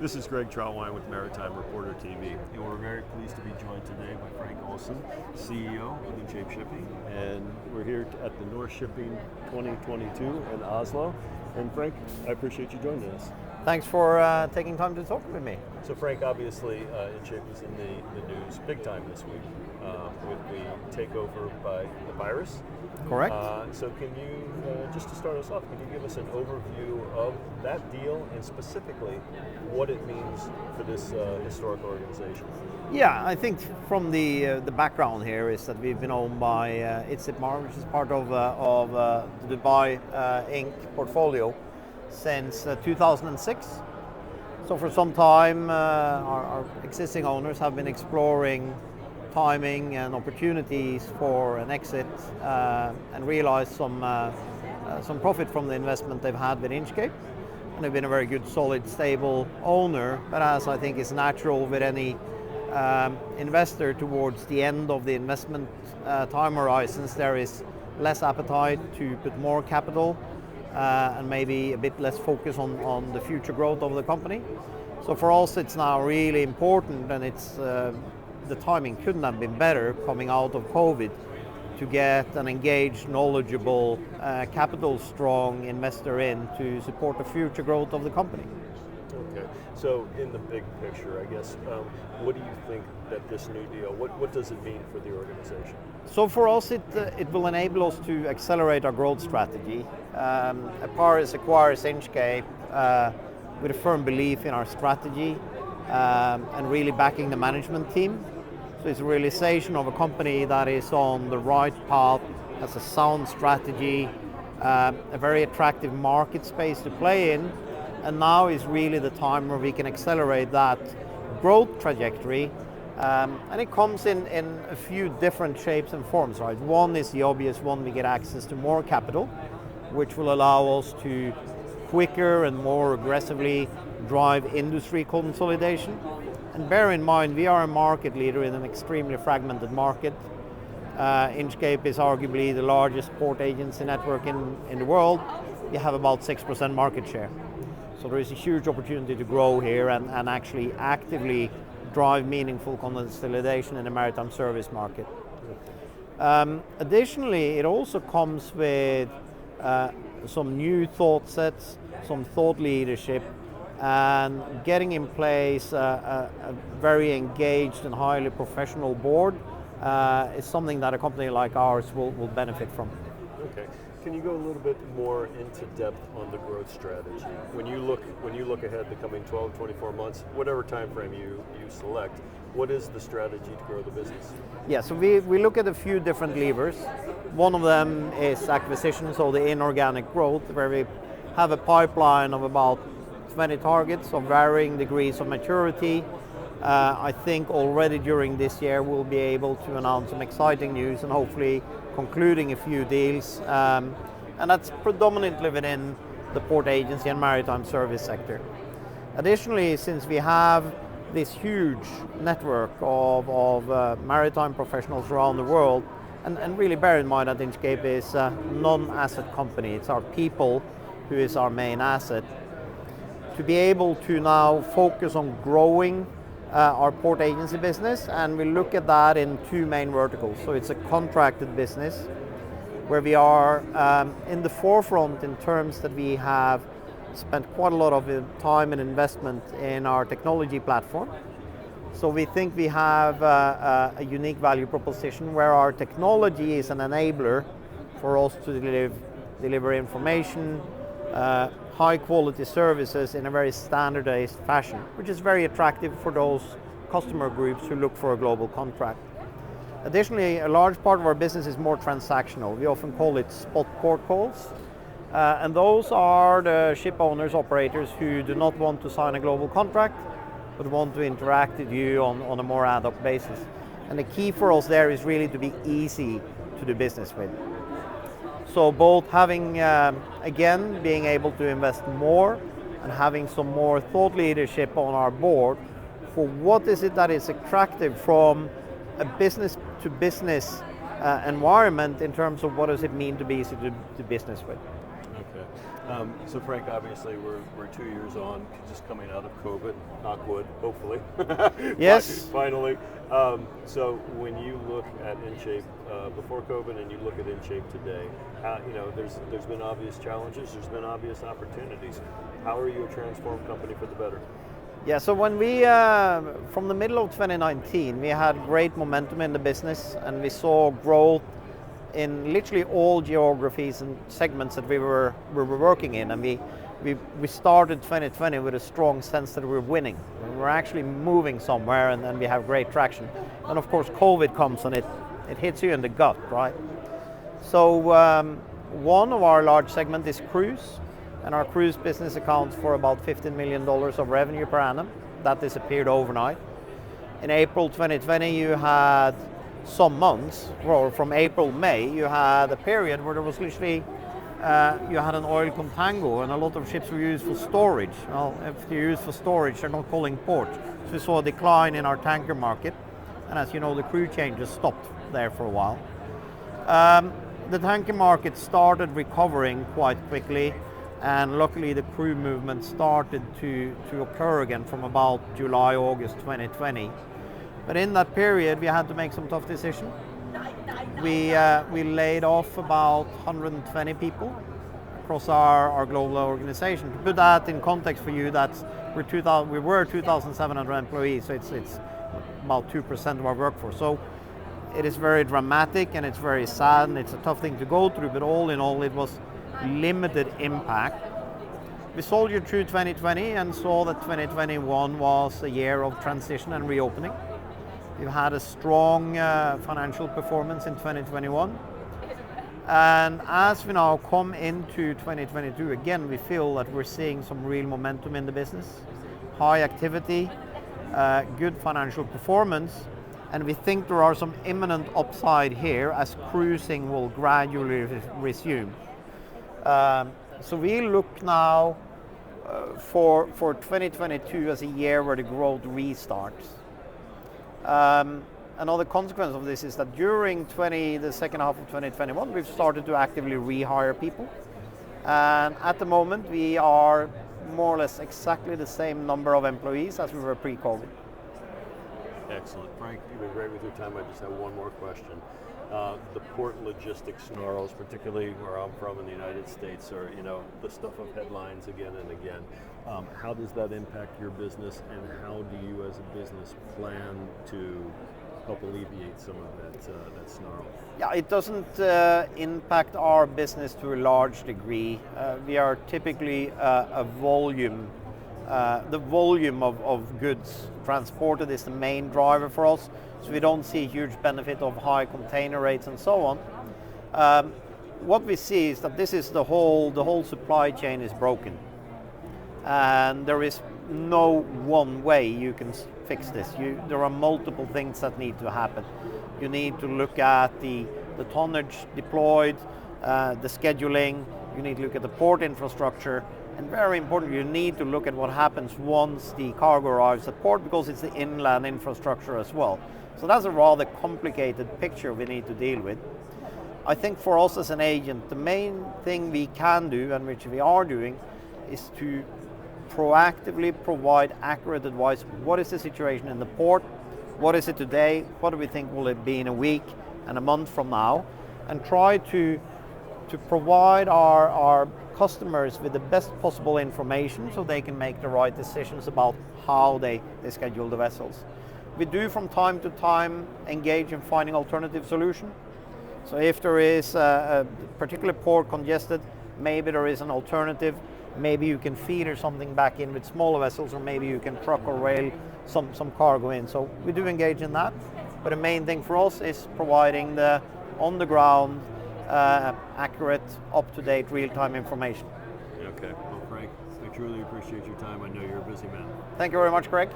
This is Greg Troutwine with Maritime Reporter TV, and we're very pleased to be joined today by Frank Olsen, CEO of Inchape Shipping, and we're here at the NorShipping 2022 in Oslo. And Frank, I appreciate you joining us. Thanks for taking time to talk with me. So Frank, obviously Inchape is in the news big time this week with the takeover by the virus. Correct. So can you, just to start us off, can you give us an overview of that deal and specifically what it means for this historic organization? Yeah, I think from the background here is that we've been owned by Inchapes, which is part of the Dubai Inc. portfolio since 2006. So for some time, our existing owners have been exploring timing and opportunities for an exit and realized some profit from the investment they've had with Inchape. And they've been a very good, solid, stable owner. But as I think is natural with any investor towards the end of the investment time horizons, there is less appetite to put more capital and maybe a bit less focus on the future growth of the company. So for us, it's now really important, and it's the timing couldn't have been better coming out of COVID to get an engaged, knowledgeable, capital-strong investor in to support the future growth of the company. Okay, so in the big picture, I guess, what do you think that this new deal, what does it mean for the organization? So for us, it will enable us to accelerate our growth strategy. Aparis acquires Inchape with a firm belief in our strategy and really backing the management team. So it's a realization of a company that is on the right path, has a sound strategy, a very attractive market space to play in, and now is really the time where we can accelerate that growth trajectory. And it comes in a few different shapes and forms, right? One is the obvious one, we get access to more capital, which will allow us to quicker and more aggressively drive industry consolidation. And bear in mind, we are a market leader in an extremely fragmented market. Inchape is arguably the largest port agency network in the world. We have about 6% market share. So there is a huge opportunity to grow here and actually actively drive meaningful consolidation in the maritime service market. Additionally, it also comes with some new thought sets, some thought leadership, and getting in place a very engaged and highly professional board is something that a company like ours will benefit from. Okay. Can you go a little bit more into depth on the growth strategy? When you look ahead the coming 12, 24 months, whatever time frame you select, what is the strategy to grow the business? Yeah, so we look at a few different levers. One of them is acquisition, so the inorganic growth, where we have a pipeline of about 20 targets of varying degrees of maturity. I think already during this year we'll be able to announce some exciting news and hopefully concluding a few deals. And that's predominantly within the port agency and maritime service sector. Additionally, since we have this huge network of maritime professionals around the world, and really bear in mind that Inchape is a non-asset company, it's our people who is our main asset. To be able to now focus on growing our port agency business, and we look at that in two main verticals. So it's a contracted business where we are in the forefront in terms that we have spent quite a lot of time and investment in our technology platform. So we think we have a unique value proposition where our technology is an enabler for us to deliver information, high quality services in a very standardized fashion, which is very attractive for those customer groups who look for a global contract. Additionally, a large part of our business is more transactional. We often call it spot port calls. And those are the ship owners, operators who do not want to sign a global contract, but want to interact with you on a more ad hoc basis. And the key for us there is really to be easy to do business with. So both having, again, being able to invest more and having some more thought leadership on our board for what is it that is attractive from a business to business environment in terms of what does it mean to be easy to do business with. Okay. So Frank, obviously we're 2 years on, just coming out of COVID, knock wood, hopefully. Yes. Finally. So when you look at Inchape before COVID and you look at Inchape today, there's been obvious challenges, there's been obvious opportunities. How are you a transformed company for the better? Yeah, so when we, from the middle of 2019, we had great momentum in the business and we saw growth in literally all geographies and segments that we were working in, and we started 2020 with a strong sense that we were winning. We're actually moving somewhere, and then we have great traction. And of course, COVID comes and it hits you in the gut, right? So one of our large segments is cruise, and our cruise business accounts for about $15 million of revenue per annum. That disappeared overnight. In April 2020, you had some months, or from April, May, you had a period where there was literally, you had an oil contango and a lot of ships were used for storage. Well, if they're used for storage, they're not calling port. So we saw a decline in our tanker market. And as you know, the crew changes stopped there for a while. The tanker market started recovering quite quickly, and luckily the crew movement started to occur again from about July, August 2020. But in that period, we had to make some tough decisions. We laid off about 120 people across our global organization. To put that in context for you, we were 2,700 employees, so it's about 2% of our workforce. So it is very dramatic and it's very sad and it's a tough thing to go through, but all in all, it was limited impact. We soldiered through 2020 and saw that 2021 was a year of transition and reopening. We've had a strong financial performance in 2021. And as we now come into 2022, again, we feel that we're seeing some real momentum in the business, high activity, good financial performance, and we think there are some imminent upside here as cruising will gradually resume. So we look now for 2022 as a year where the growth restarts. Another consequence of this is that during the second half of 2021, we've started to actively rehire people. And at the moment, we are more or less exactly the same number of employees as we were pre-COVID. Excellent. Frank, you've been great with your time. I just have one more question. The port logistics snarls, particularly where I'm from in the United States, are the stuff of headlines again and again. How does that impact your business, and how do you as a business plan to help alleviate some of that snarl? Yeah, it doesn't impact our business to a large degree. We are typically a volume. The volume of goods transported is the main driver for us, so we don't see a huge benefit of high container rates and so on. What we see is that the whole supply chain is broken, and there is no one way you can fix this. There are multiple things that need to happen. You need to look at the tonnage deployed, the scheduling, you need to look at the port infrastructure, and very important, you need to look at what happens once the cargo arrives at port, because it's the inland infrastructure as well. So that's a rather complicated picture we need to deal with. I think for us as an agent, the main thing we can do, and which we are doing, is to proactively provide accurate advice. What is the situation in the port? What is it today? What do we think will it be in a week and a month from now? And try to provide our customers with the best possible information so they can make the right decisions about how they schedule the vessels. We do from time to time engage in finding alternative solutions. So if there is a particular port congested, maybe there is an alternative. Maybe you can feeder something back in with smaller vessels, or maybe you can truck or rail some cargo in. So we do engage in that. But the main thing for us is providing the on-the-ground, accurate, up-to-date, real-time information. Okay. Well, Frank, I truly appreciate your time. I know you're a busy man. Thank you very much, Craig.